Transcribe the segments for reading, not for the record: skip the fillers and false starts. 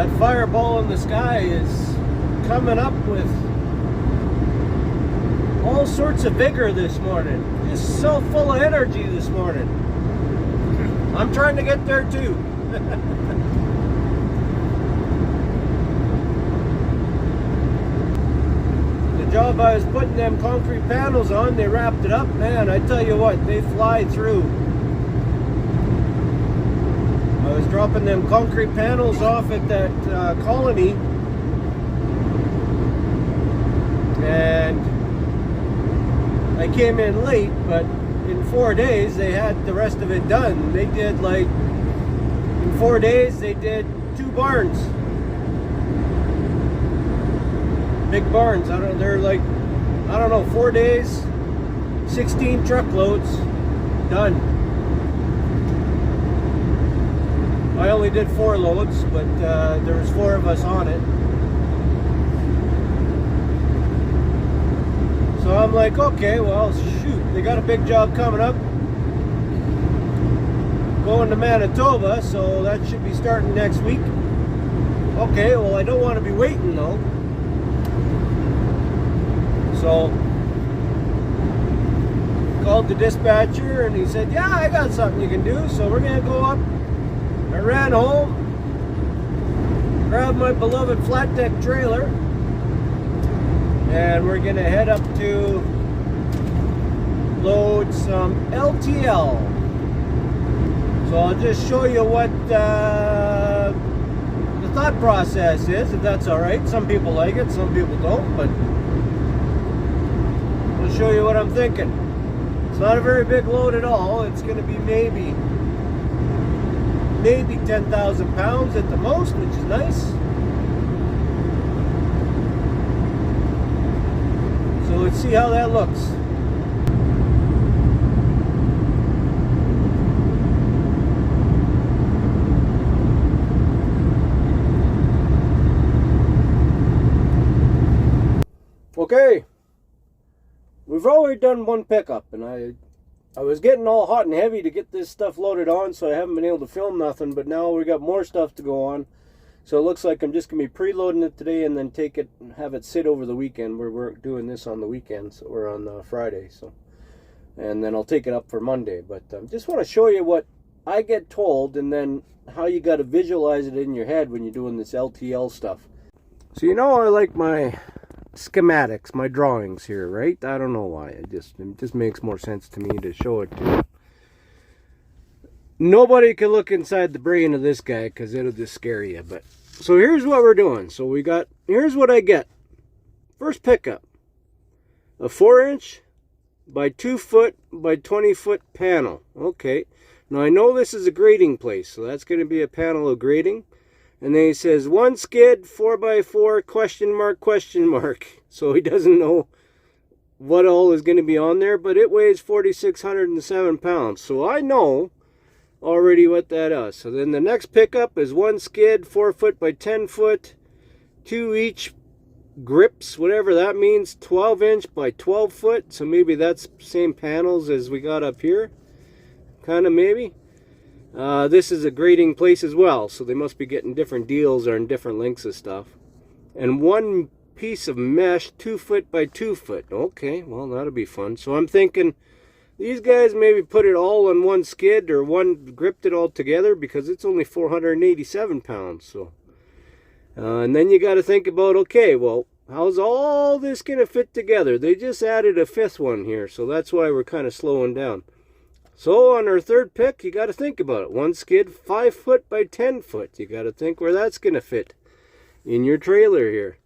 That fireball in the sky is coming up with all sorts of vigor this morning. Just so full of energy this morning. I'm trying to get there too. The job I was putting them concrete panels on, they wrapped it up. Man, I tell you what, they fly through. I was dropping them concrete panels off at that colony, and I came in late, but in 4 days they had the rest of it done. They did in 4 days they did 2 barns. Big barns. They're like, I don't know, 4 days, 16 truckloads done. I only did 4 loads, but there was 4 of us on it. So I'm like, okay, well, shoot, they got a big job coming up. Going to Manitoba, so that should be starting next week. Okay, well, I don't want to be waiting though. So called the dispatcher and he said, yeah, I got something you can do. So we're gonna go up. I ran home, grabbed my beloved flat deck trailer, and we're gonna head up to load some LTL. So I'll just show you what the thought process is, if that's all right. Some people like it, some people don't, but I'll show you what I'm thinking. It's not a very big load at all. It's gonna be maybe 10,000 pounds at the most, which is nice. So let's see how that looks. Okay, we've already done 1 pickup, and I was getting all hot and heavy to get this stuff loaded on, so I haven't been able to film nothing, but now we got more stuff to go on. So it looks like I'm just going to be preloading it today and then take it and have it sit over the weekend. We're doing this on the weekend, so we're on Friday. So, and then I'll take it up for Monday. But just want to show you what I get told and then how you got to visualize it in your head when you're doing this LTL stuff. So you know I like my schematics, my drawings here, right? I don't know why. It just makes more sense to me to show it to you. Nobody can look inside the brain of this guy because it'll just scare you. But so here's what we're doing. So here's what I get. First pickup, a 4-inch by 2 foot by 20 foot panel. Okay, now I know this is a grading place, so that's going to be a panel of grading. And then he says 1 skid 4x4 question mark question mark. So he doesn't know what all is going to be on there, but it weighs 4,607 pounds. So I know already what that is. So then the next pickup is 1 skid 4 foot by 10 foot, 2 each grips, whatever that means, 12-inch by 12 foot. So maybe that's same panels as we got up here, kind of maybe. This is a grading place as well, so they must be getting different deals or in different lengths of stuff. And 1 piece of mesh 2 foot by 2 foot. Okay, well, that'll be fun. So I'm thinking these guys maybe put it all on 1 skid or gripped it all together because it's only 487 pounds. So, and then you got to think about, okay, well, how's all this going to fit together? They just added a 5th one here, so that's why we're kind of slowing down. So on our 3rd pick, you got to think about it. 1 skid 5 foot by 10 foot. You got to think where that's going to fit in your trailer here.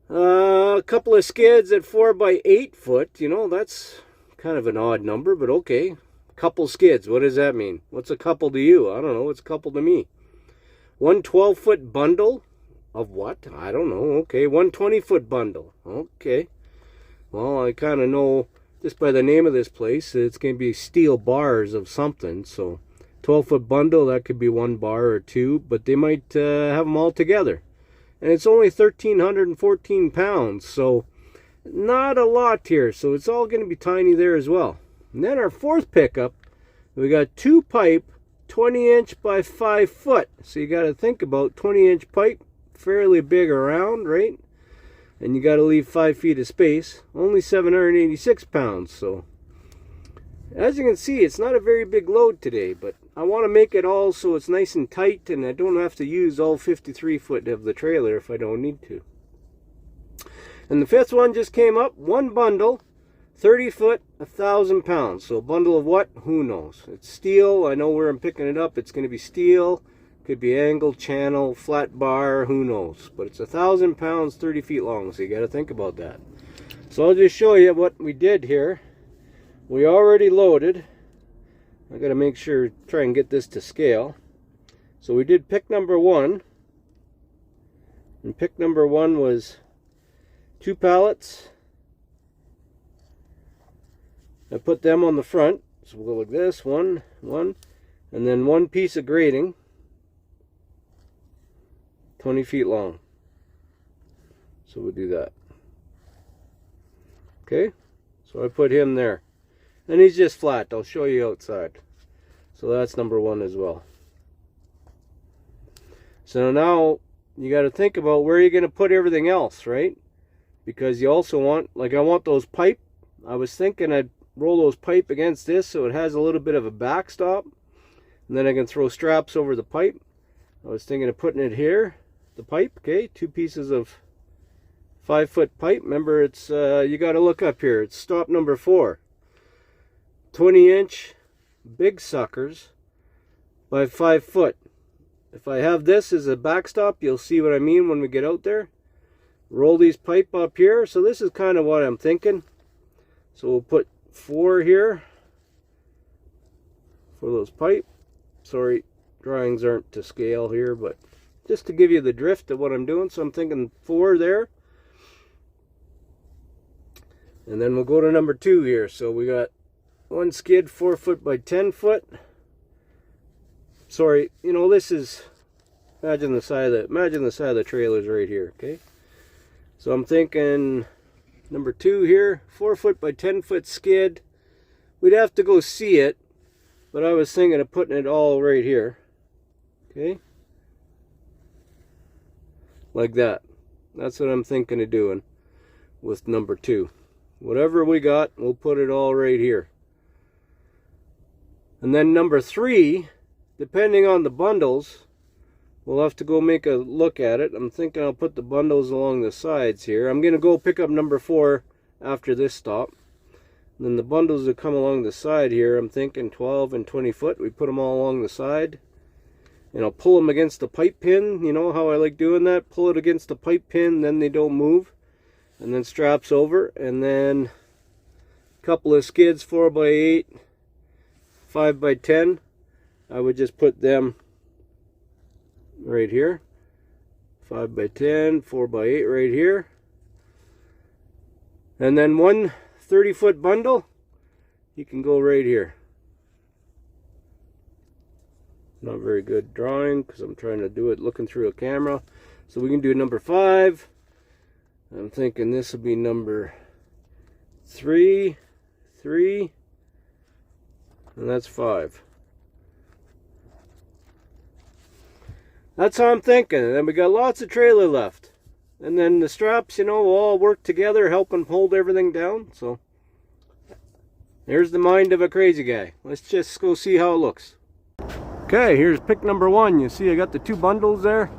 A couple of skids at 4 by 8 foot. You know, that's kind of an odd number, but okay. Couple skids, what does that mean? What's a couple to you? I don't know. What's a couple to me? 1 12-foot bundle of what? I don't know. Okay, 1 20-foot bundle. Okay. Well, I kind of know just by the name of this place, it's going to be steel bars of something. So 12-foot bundle, that could be 1 bar or 2, but they might have them all together. And it's only 1,314 pounds, so not a lot here. So it's all going to be tiny there as well. And then our 4th pickup, we got 2 pipe 20-inch by 5 foot. So you got to think about 20-inch pipe, fairly big around, right? And you got to leave 5 feet of space. Only 786 pounds. So as you can see, it's not a very big load today, but I want to make it all so it's nice and tight, and I don't have to use all 53 foot of the trailer if I don't need to. And the fifth one just came up. One bundle, 30 foot, 1,000 pounds. So a bundle of what? Who knows? It's steel. I know where I'm picking it up. It's going to be steel. Could be angle, channel, flat bar. Who knows? But it's 1,000 pounds, 30 feet long. So you got to think about that. So I'll just show you what we did here. We already loaded. I got to make sure, try and get this to scale. So we did pick number 1. And pick number 1 was 2 pallets. I put them on the front, so we'll go like this, one, and then 1 piece of grating, 20 feet long. So we'll do that. Okay, so I put him there. And he's just flat. I'll show you outside. So that's number 1 as well. So now you got to think about where you're going to put everything else, right? Because you also want, like I want those pipe. I was thinking I'd roll those pipe against this so it has a little bit of a backstop. And then I can throw straps over the pipe. I was thinking of putting it here, the pipe, okay? 2 pieces of 5 foot pipe. Remember, it's you got to look up here. It's stop number 4. 20-inch big suckers by 5 foot. If I have this as a backstop, you'll see what I mean when we get out there. Roll these pipe up here. So this is kind of what I'm thinking. So we'll put 4 here for those pipe. Sorry, drawings aren't to scale here, but just to give you the drift of what I'm doing. So I'm thinking 4 there. And then we'll go to number 2 here. So we got 1 skid, 4 foot by 10 foot. Sorry, you know, this is, imagine the side of the trailer's right here, okay? So I'm thinking number 2 here, 4 foot by 10 foot skid. We'd have to go see it, but I was thinking of putting it all right here, okay? Like that. That's what I'm thinking of doing with number 2. Whatever we got, we'll put it all right here. And then number 3, depending on the bundles, we'll have to go make a look at it. I'm thinking I'll put the bundles along the sides here. I'm going to go pick up number 4 after this stop. And then the bundles that come along the side here, I'm thinking 12 and 20 foot. We put them all along the side. And I'll pull them against the pipe pin. You know how I like doing that? Pull it against the pipe pin, then they don't move. And then straps over. And then a couple of skids, 4 by 8, 5 by 10. I would just put them right here. 5 by 10, 4 by 8 right here. And then 1 30-foot bundle, you can go right here. Not very good drawing because I'm trying to do it looking through a camera. So we can do number 5. I'm thinking this will be number 3, and that's 5. That's how I'm thinking. And then we got lots of trailer left. And then the straps, you know, will all work together, helping hold everything down. So there's the mind of a crazy guy. Let's just go see how it looks. Okay, here's pick number 1. You see I got the 2 bundles there.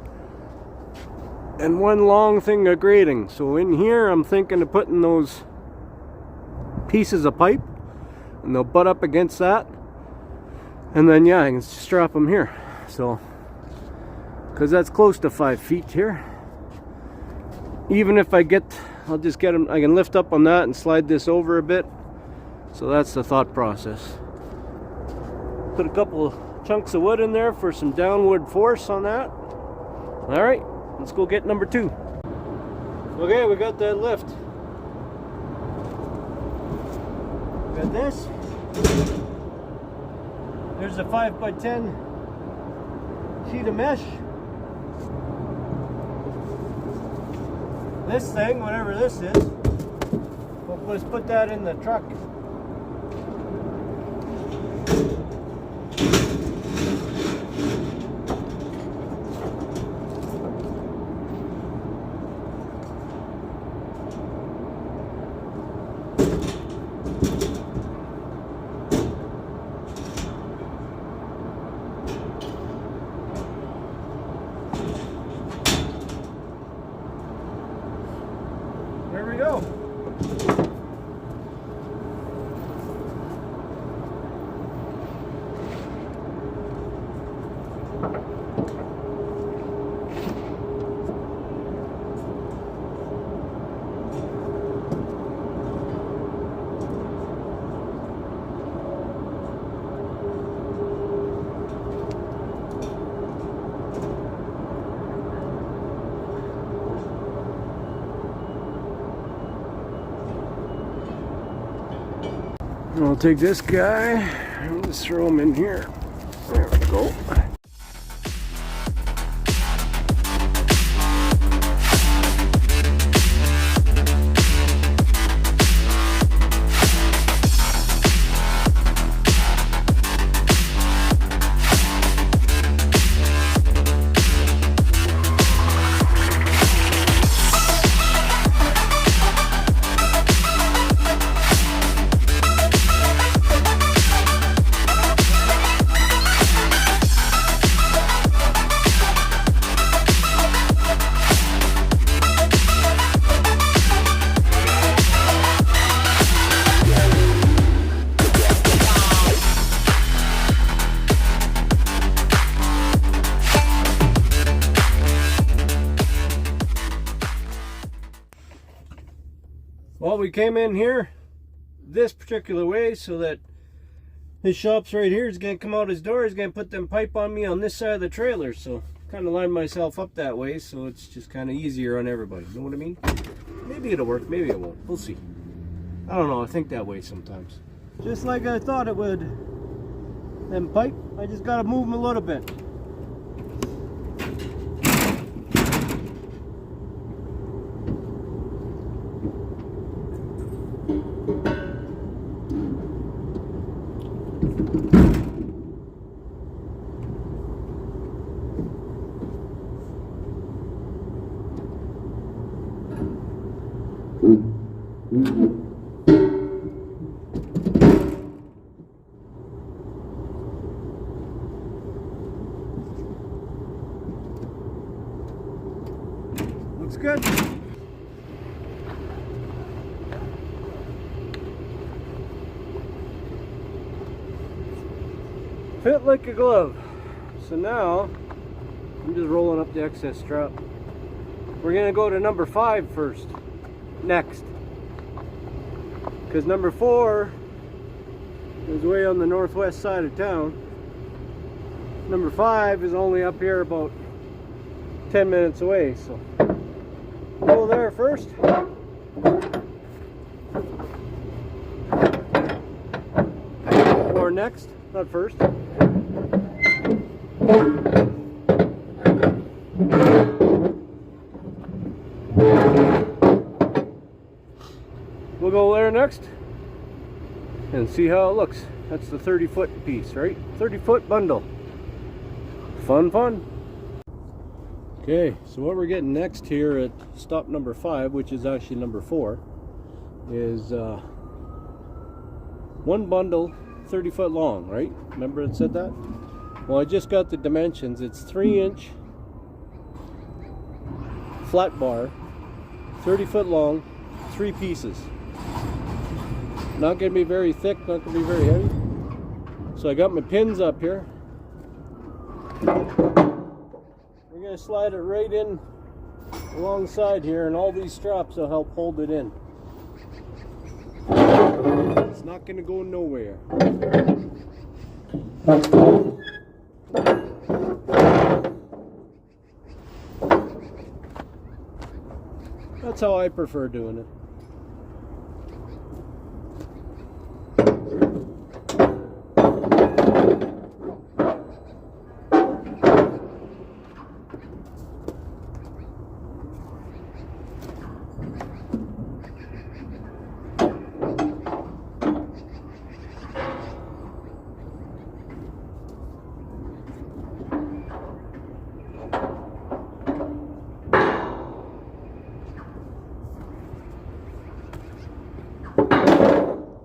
And 1 long thing of grating. So in here I'm thinking of putting those pieces of pipe. And they'll butt up against that. And then yeah, I can strap them here. So, because that's close to 5 feet here. Even if I get, I'll just get them, I can lift up on that and slide this over a bit. So that's the thought process. Put a couple of chunks of wood in there for some downward force on that. Alright, let's go get number 2. Okay, we got that lift. Got this. There's a 5 by 10 sheet of mesh. This thing, whatever this is, let's put that in the truck. There we go. I'll take this guy and just throw him in here. There we go. Well, we came in here this particular way so that his shop's right here. He's going to come out his door. He's going to put them pipe on me on this side of the trailer. So kind of lined myself up that way so it's just kind of easier on everybody. You know what I mean? Maybe it'll work. Maybe it won't. We'll see. I don't know. I think that way sometimes. Just like I thought it would. Them pipe, I just got to move them a little bit. Looks good. Fit like a glove. So now I'm just rolling up the excess strap. We're gonna go to number 5 first. Next. Because number 4 is way on the northwest side of town. Number 5 is only up here about 10 minutes away, so we'll go there first. Or next, not first. We'll go there next and see how it looks. That's the 30-foot piece, right? 30-foot bundle. Fun, fun. Okay, so what we're getting next here at stop number 5, which is actually number 4, is one bundle 30 foot long, right? Remember it said that? Well, I just got the dimensions. It's 3-inch flat bar, 30 foot long, 3 pieces. Not going to be very thick, not going to be very heavy. So I got my pins up here. We're going to slide it right in alongside here, and all these straps will help hold it in. It's not going to go nowhere. That's how I prefer doing it.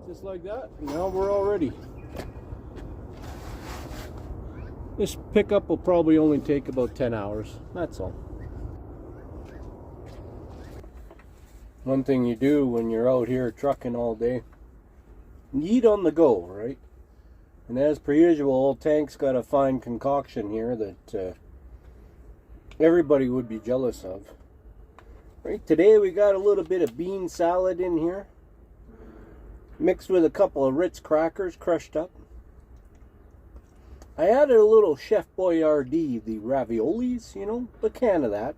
Just like that, now we're all ready. This pickup will probably only take about 10 hours, that's all. One thing you do when you're out here trucking all day, you eat on the go, right? And as per usual, old Tank's got a fine concoction here that everybody would be jealous of. Right, today we got a little bit of bean salad in here, mixed with a couple of Ritz crackers crushed up. I added a little Chef Boyardee, the raviolis, you know, a can of that.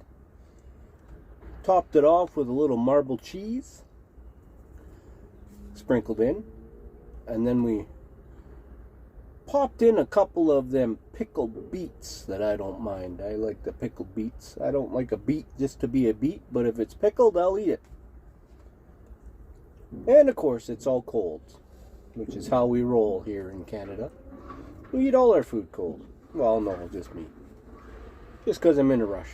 Topped it off with a little marble cheese, sprinkled in, and then we popped in a couple of them pickled beets that I don't mind. I like the pickled beets. I don't like a beet just to be a beet, but if it's pickled, I'll eat it. And of course, it's all cold, which is how we roll here in Canada. We eat all our food cold. Well, no, just me. Just because I'm in a rush.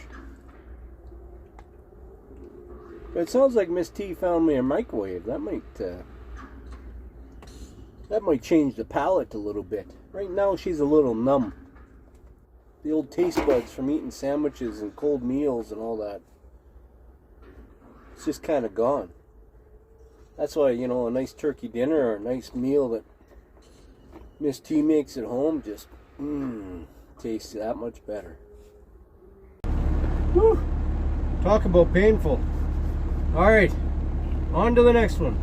But it sounds like Miss T found me a microwave. That might change the palate a little bit. Right now she's a little numb. The old taste buds from eating sandwiches and cold meals and all that, it's just kind of gone. That's why, you know, a nice turkey dinner or a nice meal that Miss T makes at home just tastes that much better. Whew. Talk about painful. Alright, on to the next one.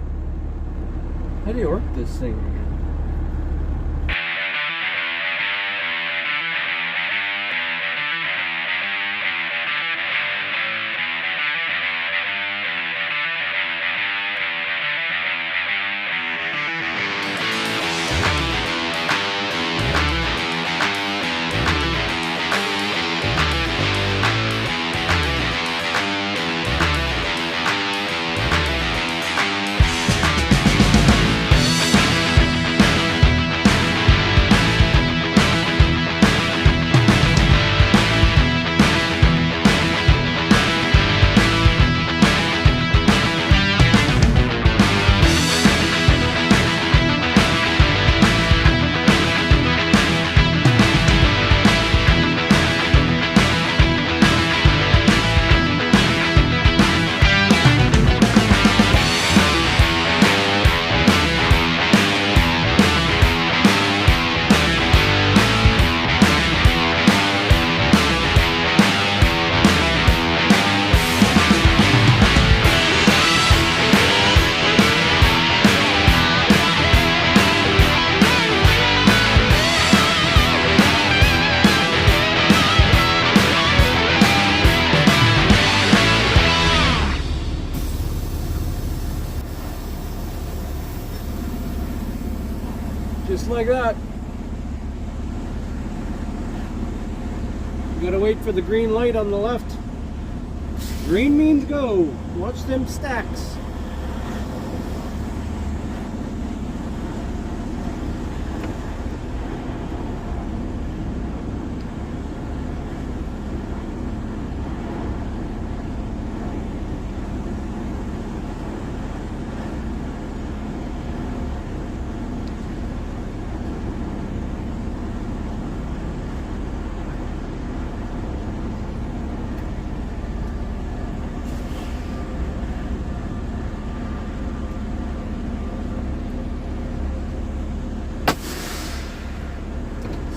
How do you work this thing again? Just like that. You gotta wait for the green light on the left. Green means go. Watch them stacks.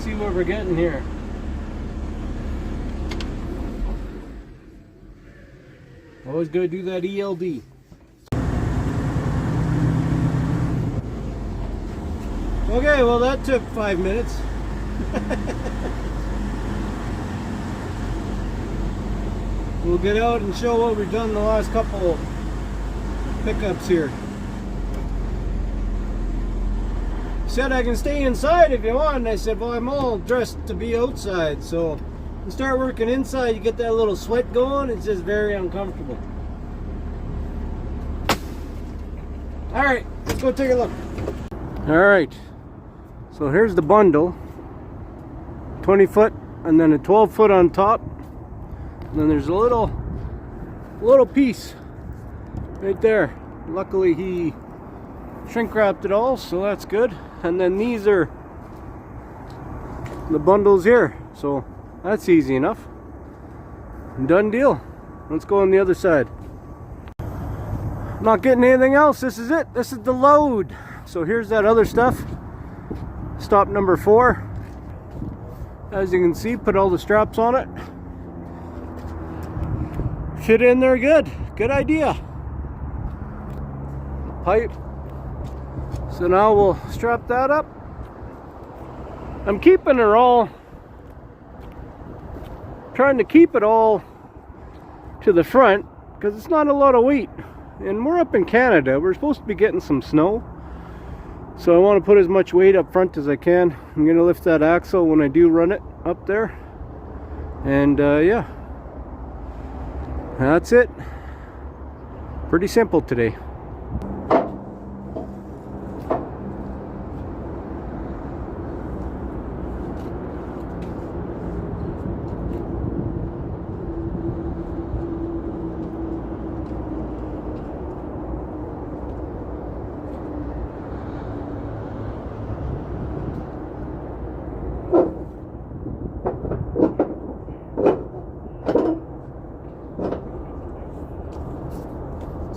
See what we're getting here. Always gotta do that ELD. Okay, well that took 5 minutes. We'll get out and show what we've done the last couple pickups here. Said I can stay inside if you want, and I said, well, I'm all dressed to be outside, so you start working inside, you get that little sweat going, it's just very uncomfortable. Alright, let's go take a look. Alright, so here's the bundle. 20 foot and then a 12 foot on top. And then there's a little piece right there. Luckily he shrink wrapped it all, so that's good. And then these are the bundles here, so that's easy enough. Done deal. Let's go on the other side. Not getting anything else. This is it. This is the load. So here's that other stuff. Stop number 4. As you can see, put all the straps on it. Fit in there good. Good idea. Pipe. So now we'll strap that up. I'm keeping her all, trying to keep it all to the front because it's not a lot of weight. And we're up in Canada. We're supposed to be getting some snow. So I want to put as much weight up front as I can. I'm going to lift that axle when I do run it up there. And yeah. That's it. Pretty simple today.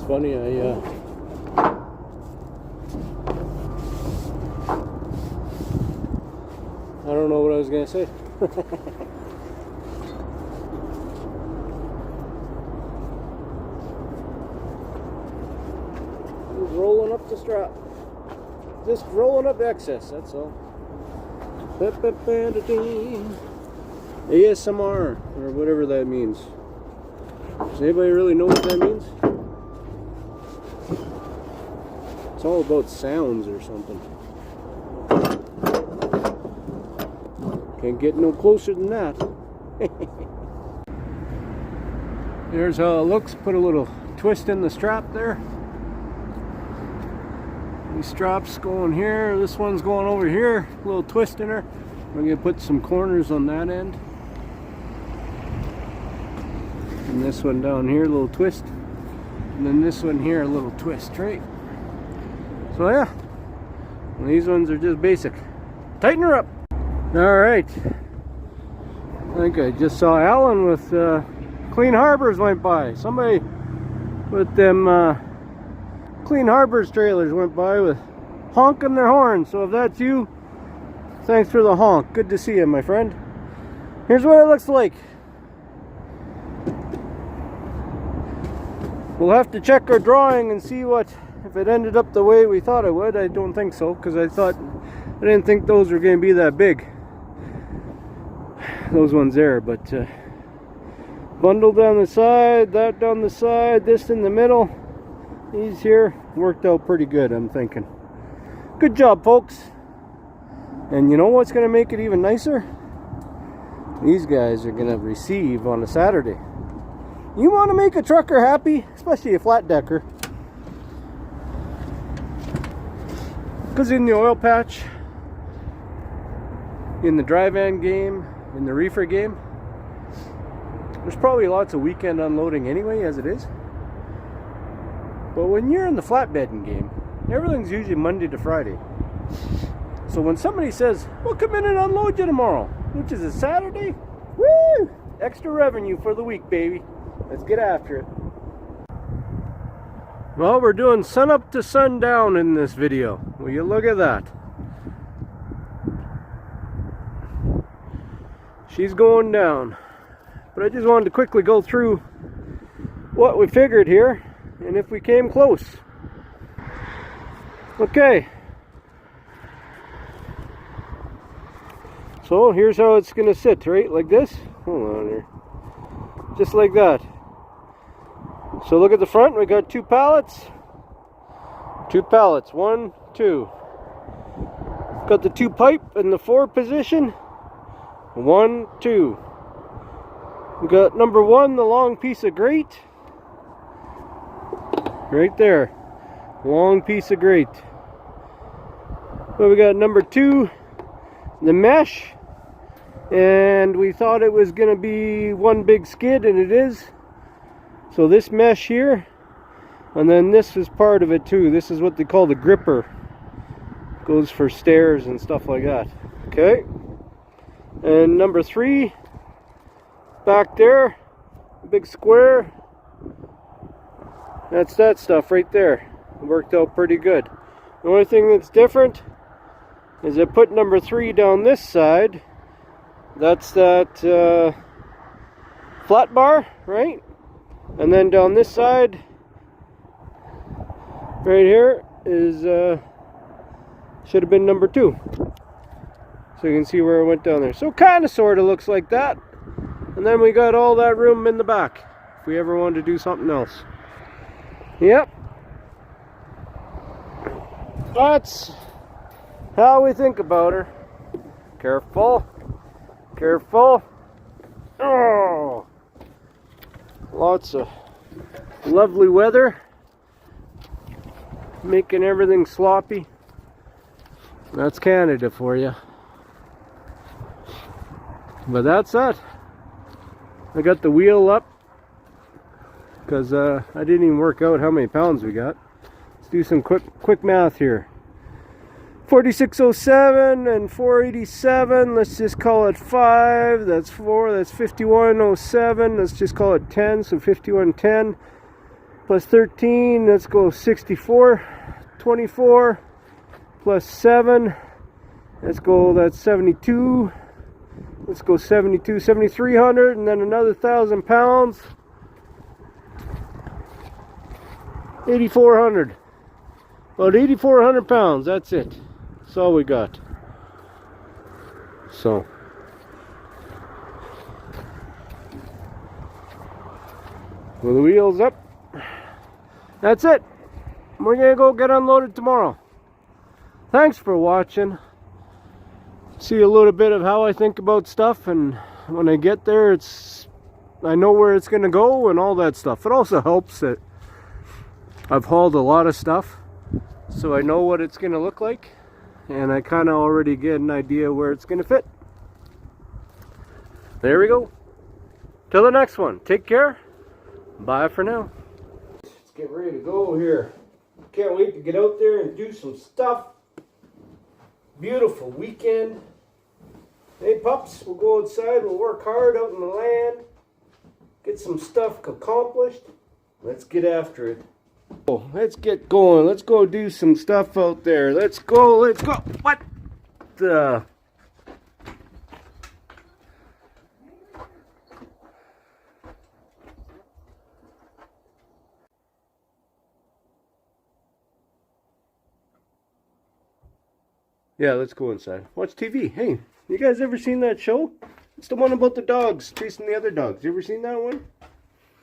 Funny, I don't know what I was gonna say. Just rolling up the strap, just rolling up excess. That's all. ASMR or whatever that means. Does anybody really know what that means? It's all about sounds or something. Can't get no closer than that. There's how it looks. Put a little twist in the strap there. These straps going here. This one's going over here. A little twist in her. We're going to put some corners on that end. And this one down here, a little twist. And then this one here, a little twist, right? So yeah, and these ones are just basic. Tighten her up. Alright. I think I just saw Alan with Clean Harbors went by. Somebody with them Clean Harbors trailers went by with honking their horns. So if that's you, thanks for the honk. Good to see you, my friend. Here's what it looks like. We'll have to check our drawing and see what, if it ended up the way we thought it would. I don't think so, because I didn't think those were going to be that big. Those ones there, but bundle down the side, that down the side, this in the middle. These here worked out pretty good, I'm thinking. Good job, folks. And you know what's going to make it even nicer? These guys are going to receive on a Saturday. You want to make a trucker happy, especially a flat decker. Because in the oil patch, in the dry van game, in the reefer game, there's probably lots of weekend unloading anyway, as it is. But when you're in the flatbedding game, everything's usually Monday to Friday. So when somebody says, we'll come in and unload you tomorrow, which is a Saturday, woo! Extra revenue for the week, baby. Let's get after it. Well, we're doing sun up to sundown in this video. Will you look at that? She's going down. But I just wanted to quickly go through what we figured here and if we came close. Okay. So here's how it's going to sit, right? Like this. Hold on here. Just like that. So look at the front, we got 2 pallets. 2 pallets, 1, 2. Got the 2 pipe in the 4 position. 1, 2. We got number 1, the long piece of grate. Right there. Long piece of grate. Well, we got number 2, the mesh. And we thought it was going to be one big skid, and it is. So this mesh here, and then this is part of it too. This is what they call the gripper. Goes for stairs and stuff like that. Okay. And number 3, back there, big square. That's that stuff right there. It worked out pretty good. The only thing that's different is I put number 3 down this side. That's that flat bar, right? And then down this side, right here, is should have been number 2. So you can see where it went down there. So kind of sort of looks like that. And then we got all that room in the back if we ever wanted to do something else. Yep. That's how we think about her. Careful. Careful. Oh. Lots of lovely weather. Making everything sloppy. That's Canada for you. But that's that. I got the wheel up because I didn't even work out how many pounds we got. Let's do some quick math here. 4607 and 487, let's just call it 5. That's 4, that's 5107. Let's just call it 10, so 5110 plus 13, let's go 64. 24 plus 7, let's go, that's 72. Let's go 72, 7,300, and then another 1,000 pounds. 8,400. About 8,400 pounds, that's it. That's all we got. So. With the wheels up. That's it. We're going to go get unloaded tomorrow. Thanks for watching. See a little bit of how I think about stuff, and when I get there, I know where it's going to go and all that stuff. It also helps that I've hauled a lot of stuff, so I know what it's going to look like, and I kind of already get an idea where it's going to fit. There we go. Till the next one. Take care. Bye for now. Let's get ready to go here. Can't wait to get out there and do some stuff. Beautiful weekend. Hey pups, we'll go outside, we'll work hard out in the land, get some stuff accomplished. Let's get after it. Oh, let's get going. Let's go do some stuff out there. Let's go, let's go. What the? Yeah, let's go inside. Watch TV. Hey, you guys ever seen that show? It's the one about the dogs chasing the other dogs. You ever seen that one?